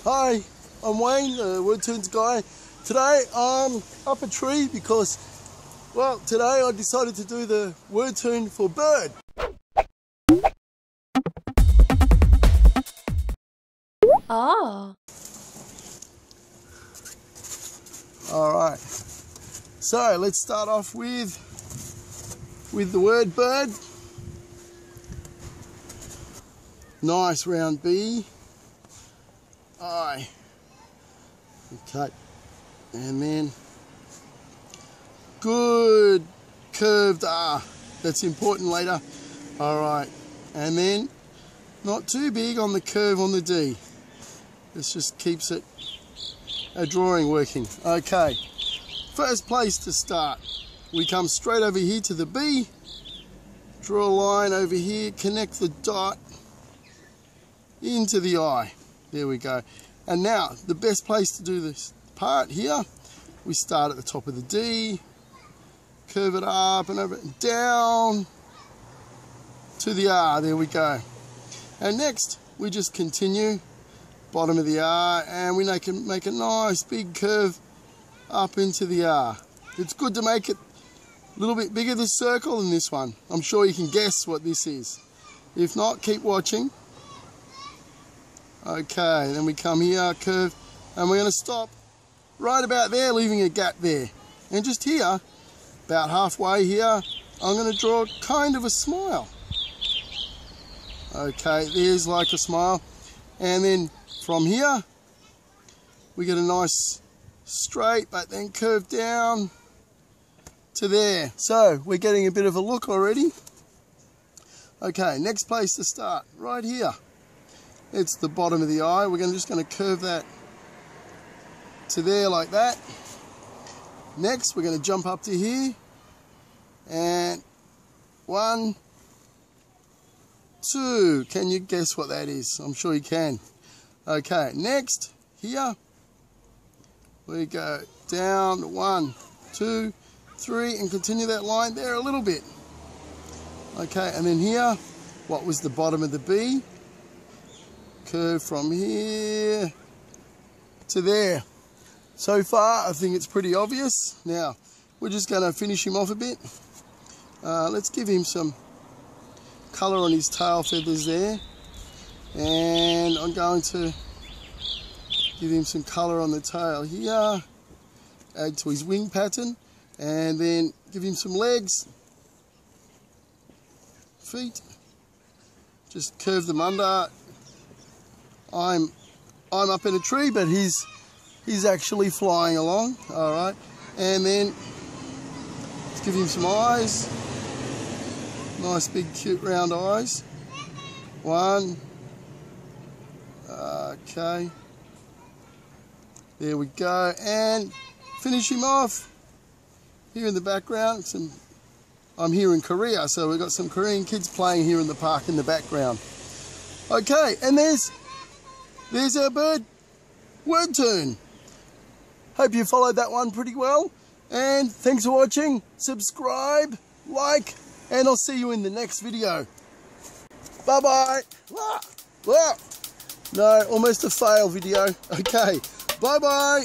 Hi, I'm Wayne, the Wordtoon's guy. Today I'm up a tree because, well, today I decided to do the Wordtoon for bird. Oh. Alright, so let's start off with the word bird. Nice round B. I. Okay, and then good curved R. That's important later. Alright, and then not too big on the curve on the D. This just keeps it a drawing working. Okay, first place to start. We come straight over here to the B, draw a line over here, connect the dot into the I. There we go. And now, the best place to do this part here, we start at the top of the D, curve it up and over and down to the R. There we go. And next, we just continue, bottom of the R, and we make a nice big curve up into the R. It's good to make it a little bit bigger, this circle, than this one. I'm sure you can guess what this is. If not, keep watching. Okay, then we come here, curve, and we're going to stop right about there, leaving a gap there. And just here, about halfway here, I'm going to draw kind of a smile. Okay, there's like a smile. And then from here, we get a nice straight, but then curve down to there. So, we're getting a bit of a look already. Okay, next place to start, right here. It's the bottom of the eye. We're just going to curve that to there like that. Next, we're going to jump up to here. And 1, 2. Can you guess what that is? I'm sure you can. Okay, next, here, we go down 1, 2, 3, and continue that line there a little bit. Okay, and then here, what was the bottom of the B? Curve from here to there. So far, I think it's pretty obvious. Now, we're just going to finish him off a bit. Let's give him some colour on his tail feathers there. And I'm going to give him some colour on the tail here. Add to his wing pattern. And then give him some legs. Feet. Just curve them under. I'm up in a tree, but he's actually flying along. All right, and then let's give him some eyes. Nice big cute round eyes. 1. Okay. There we go, and finish him off. Here in the background, I'm here in Korea, so we've got some Korean kids playing here in the park in the background. Okay, and there's our bird, Wordtoon. Hope you followed that one pretty well. And thanks for watching. Subscribe, like, and I'll see you in the next video. Bye-bye. No, almost a fail video. Okay, bye-bye.